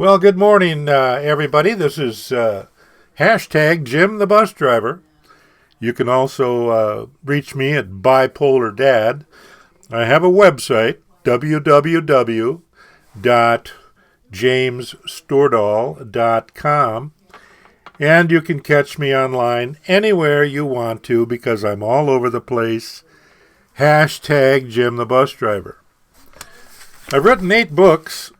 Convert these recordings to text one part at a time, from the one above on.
Well, good morning, everybody. This is hashtag Jim the Bus Driver. You can also reach me at Bipolar Dad. I have a website, www.jamesstordahl.com, and you can catch me online anywhere you want to because I'm all over the place. Hashtag Jim the Bus Driver. I've written 8 books.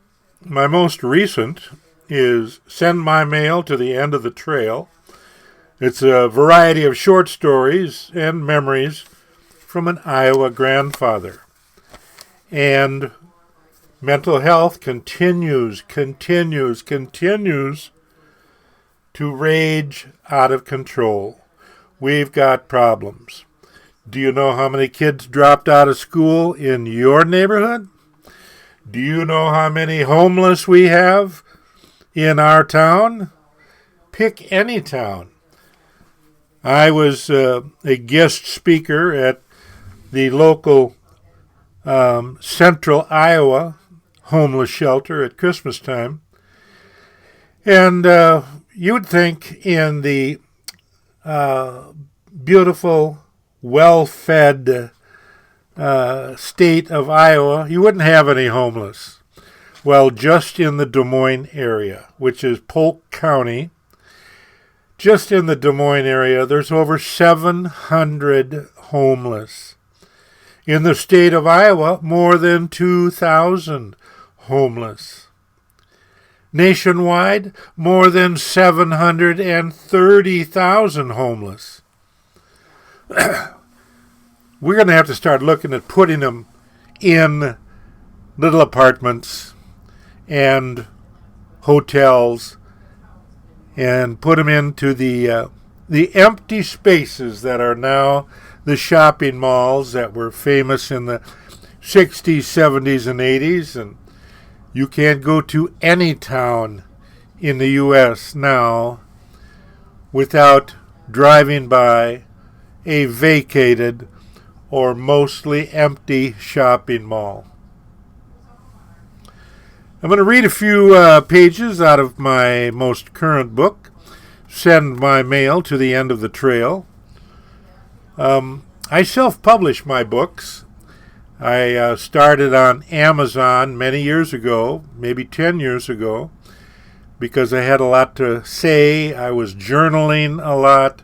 My most recent is Send My Mail to the End of the Trail. It's a variety of short stories and memories from an Iowa grandfather. And mental health continues to rage out of control. We've got problems. Do you know how many kids dropped out of school in your neighborhood? Do you know how many homeless we have in our town? Pick any town. I was a guest speaker at the local Central Iowa homeless shelter at Christmas time. And you'd think in the beautiful, well-fed state of Iowa, you wouldn't have any homeless. Well, just in the Des Moines area, which is Polk County, just in the Des Moines area, there's over 700 homeless. In the state of Iowa, more than 2,000 homeless. Nationwide, more than 730,000 homeless. We're going to have to start looking at putting them in little apartments and hotels and put them into the empty spaces that are now the shopping malls that were famous in the 60s, 70s, and 80s. And you can't go to any town in the U.S. now without driving by a vacated or mostly empty shopping mall. I'm going to read a few pages out of my most current book, Send My Mail to the End of the Trail. I self-publish my books. I started on Amazon many years ago, maybe 10 years ago, because I had a lot to say. I was journaling a lot.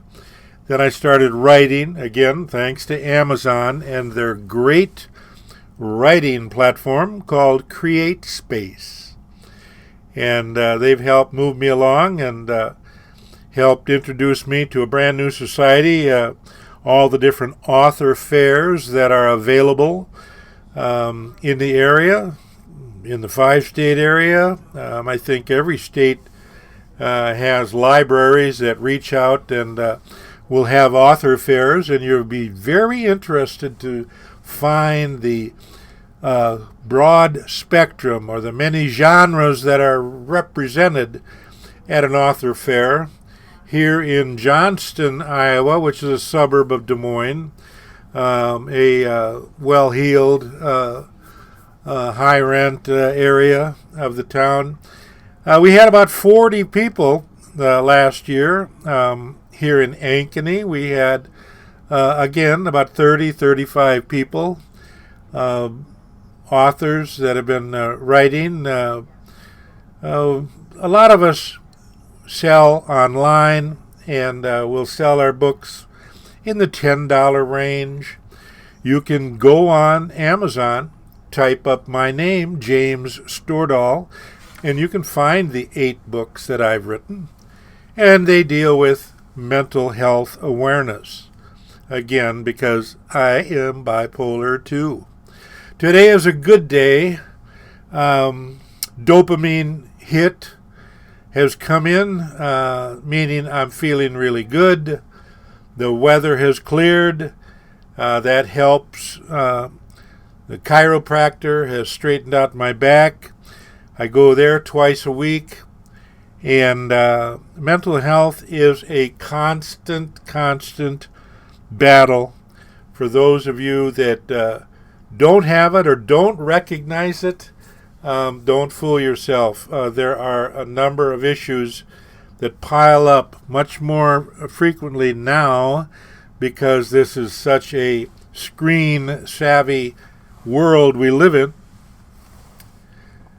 Then I started writing, again, thanks to Amazon and their great writing platform called Create Space. And they've helped move me along and helped introduce me to a brand new society, all the different author fairs that are available in the area, in the 5-state area. I think every state has libraries that reach out and we'll have author fairs, and you'll be very interested to find the broad spectrum or the many genres that are represented at an author fair. Here in Johnston, Iowa, which is a suburb of Des Moines, a well-heeled, high-rent area of the town. We had about 40 people last year. Here in Ankeny, we had, again, about 35 people, authors that have been writing. A lot of us sell online, and we'll sell our books in the $10 range. You can go on Amazon, type up my name, James Stordahl, and you can find the 8 books that I've written, and they deal with mental health awareness. Again, because I am bipolar too. Today is a good day. Dopamine hit has come in, meaning I'm feeling really good. The weather has cleared. That helps. The chiropractor has straightened out my back. I go there twice a week. And mental health is a constant battle. For those of you that don't have it or don't recognize it, Don't fool yourself. There are a number of issues that pile up much more frequently now because this is such a screen-savvy world we live in.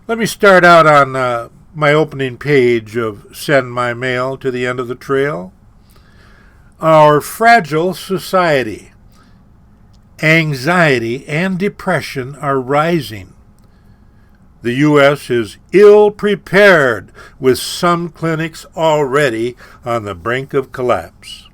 Let me start out on my opening page of Send My Mail to the End of the Trail. Our fragile society. Anxiety and depression are rising. The U.S. is ill-prepared, with some clinics already on the brink of collapse.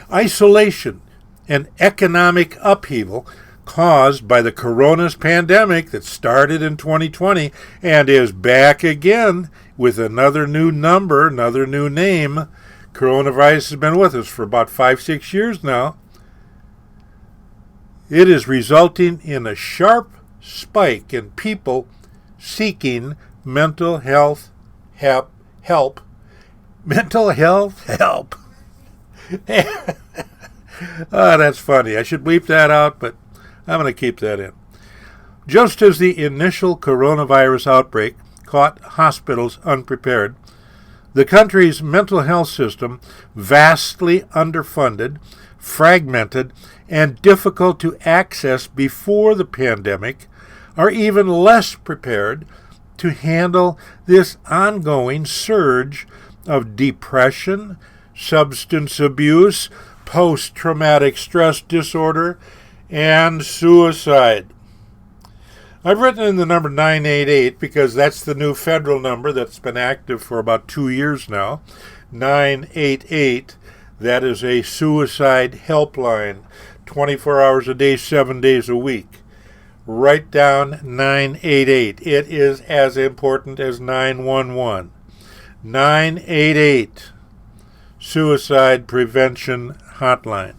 Isolation and economic upheaval caused by the coronavirus pandemic that started in 2020 and is back again with another new number, another new name. Coronavirus has been with us for about 5-6 years now. It is resulting in a sharp spike in people seeking mental health help. Mental health help. Oh, that's funny. I should bleep that out, but I'm going to keep that in. Just as the initial coronavirus outbreak caught hospitals unprepared, the country's mental health system, vastly underfunded, fragmented, and difficult to access before the pandemic, are even less prepared to handle this ongoing surge of depression, substance abuse, post-traumatic stress disorder, and suicide. I've written in the number 988 because that's the new federal number that's been active for about 2 years now. 988, that is a suicide helpline, 24 hours a day, 7 days a week. Write down 988. It is as important as 911. 988, Suicide Prevention Hotline.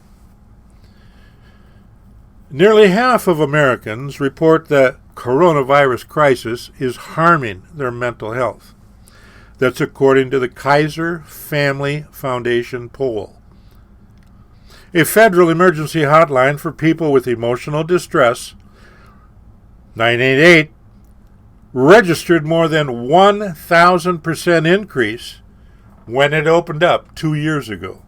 Nearly half of Americans report the coronavirus crisis is harming their mental health. That's according to the Kaiser Family Foundation poll. A federal emergency hotline for people with emotional distress, 988, registered more than 1,000% increase when it opened up 2 years ago.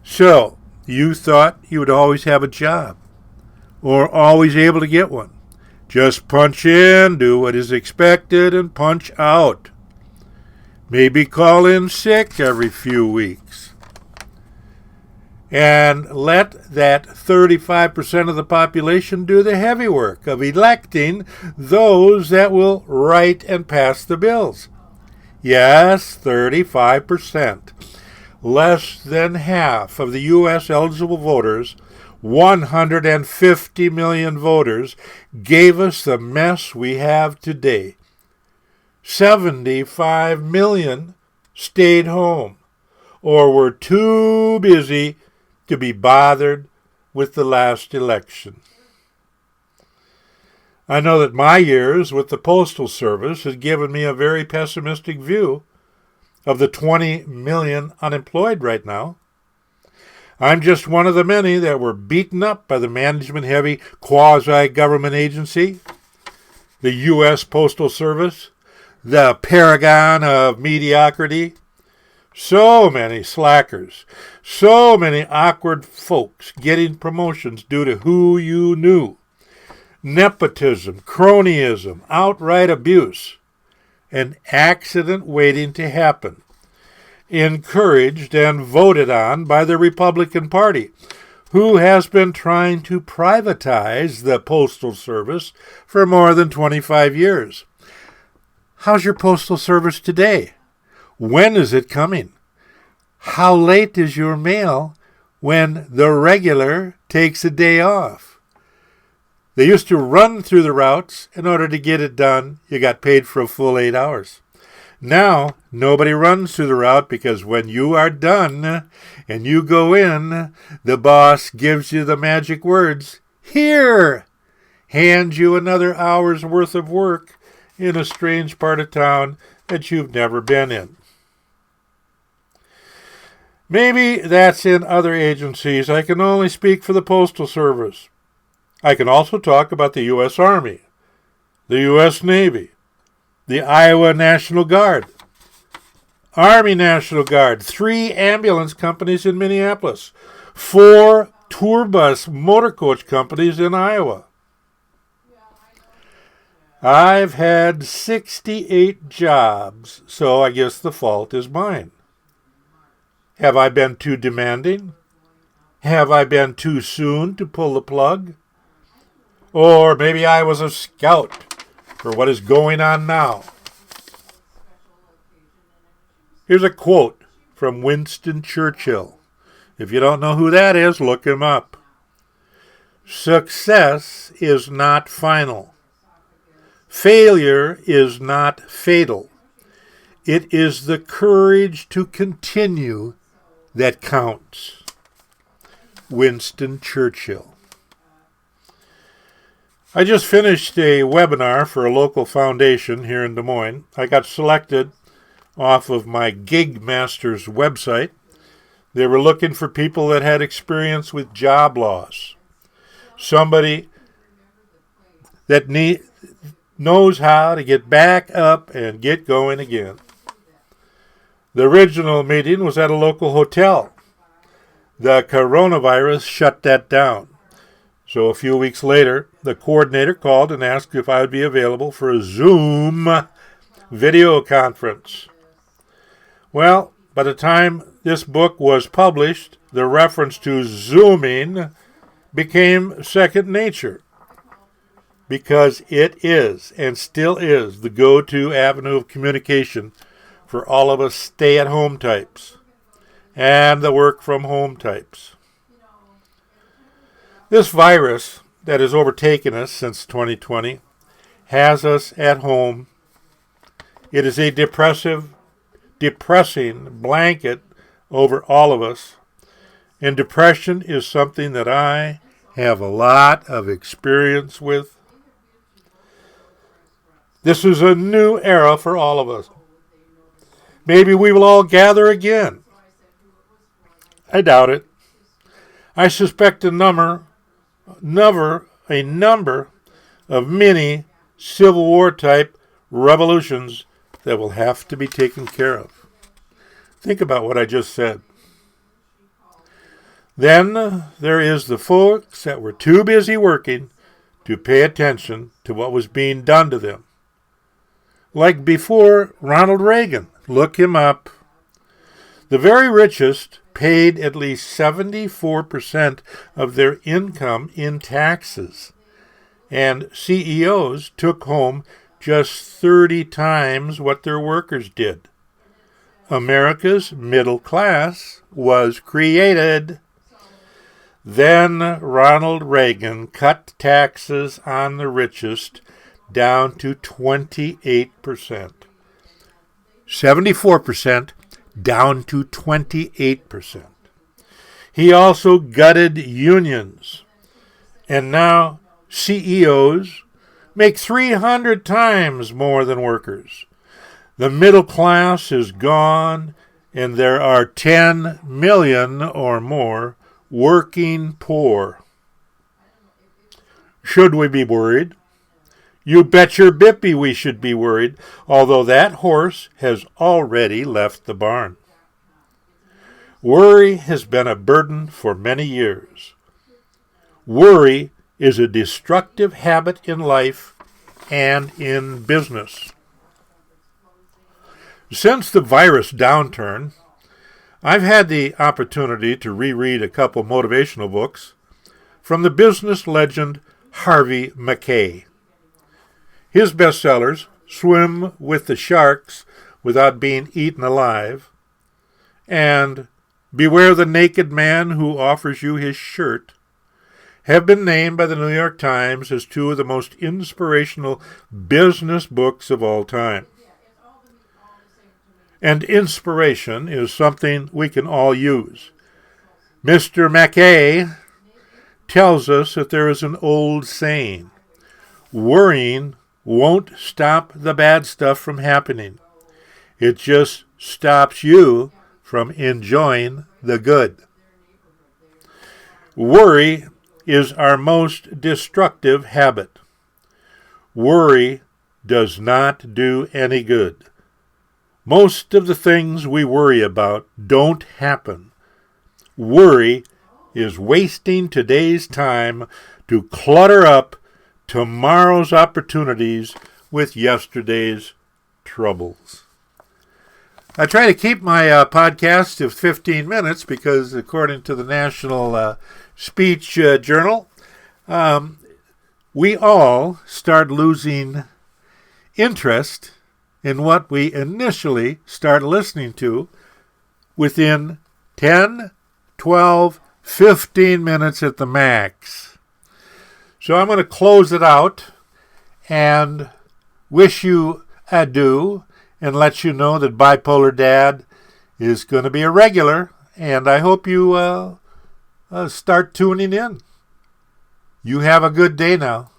So, you thought you would always have a job or always able to get one. Just punch in, do what is expected, and punch out. Maybe call in sick every few weeks. And let that 35% of the population do the heavy work of electing those that will write and pass the bills. Yes, 35%. Less than half of the U.S. eligible voters, 150 million voters, gave us the mess we have today. 75 million stayed home or were too busy to be bothered with the last election. I know that my years with the Postal Service has given me a very pessimistic view of the 20 million unemployed right now. I'm just one of the many that were beaten up by the management-heavy quasi-government agency, the U.S. Postal Service, the paragon of mediocrity. So many slackers, so many awkward folks getting promotions due to who you knew. Nepotism, cronyism, outright abuse, an accident waiting to happen. Encouraged and voted on by the Republican Party, who has been trying to privatize the Postal Service for more than 25 years. How's your Postal Service today? When is it coming? How late is your mail when the regular takes a day off? They used to run through the routes. In order to get it done, you got paid for a full 8 hours. Now, nobody runs through the route because when you are done and you go in, the boss gives you the magic words, "Here!" hands you another hour's worth of work in a strange part of town that you've never been in. Maybe that's in other agencies. I can only speak for the Postal Service. I can also talk about the U.S. Army. the U.S. Navy, the Iowa National Guard, Army National Guard, 3 ambulance companies in Minneapolis, 4 tour bus motor coach companies in Iowa. I've had 68 jobs, so I guess the fault is mine. Have I been too demanding? Have I been too soon to pull the plug? Or maybe I was a scout for what is going on now. Here's a quote from Winston Churchill. If you don't know who that is, look him up. Success is not final. Failure is not fatal. It is the courage to continue that counts. Winston Churchill. I just finished a webinar for a local foundation here in Des Moines. I got selected off of my Gig Masters website. They were looking for people that had experience with job loss. Somebody that knows how to get back up and get going again. The original meeting was at a local hotel. The coronavirus shut that down. So a few weeks later, the coordinator called and asked if I would be available for a Zoom video conference. Well, by the time this book was published, the reference to Zooming became second nature, because it is and still is the go-to avenue of communication for all of us stay-at-home types and the work-from-home types. This virus that has overtaken us since 2020 has us at home. It is a depressing blanket over all of us, and depression is something that I have a lot of experience with. This is a new era for all of us. Maybe we will all gather again. I doubt it. I suspect a number of mini Civil War type revolutions that will have to be taken care of. Think about what I just said. Then there is the folks that were too busy working to pay attention to what was being done to them. Like before Ronald Reagan. Look him up. The very richest paid at least 74% of their income in taxes, and CEOs took home just 30 times what their workers did. America's middle class was created. Then Ronald Reagan cut taxes on the richest down to 28%. 74% down to 28%. He also gutted unions. And now CEOs make 300 times more than workers. The middle class is gone, and there are 10 million or more working poor. Should we be worried? You bet your bippy we should be worried, although that horse has already left the barn. Worry has been a burden for many years. Worry is a destructive habit in life and in business. Since the virus downturn, I've had the opportunity to reread a couple motivational books from the business legend Harvey Mackay. His bestsellers, Swim with the Sharks Without Being Eaten Alive, and Beware the Naked Man Who Offers You His Shirt, have been named by the New York Times as two of the most inspirational business books of all time. And inspiration is something we can all use. Mr. Mackay tells us that there is an old saying, worrying won't stop the bad stuff from happening. It just stops you from enjoying the good. Worry is our most destructive habit. Worry does not do any good. Most of the things we worry about don't happen. Worry is wasting today's time to clutter up tomorrow's opportunities with yesterday's troubles. I try to keep my podcast to 15 minutes because, according to the National Speech Journal, we all start losing interest in what we initially start listening to within 10, 12, 15 minutes at the max. So I'm going to close it out and wish you adieu and let you know that Bipolar Dad is going to be a regular, and I hope you start tuning in. You have a good day now.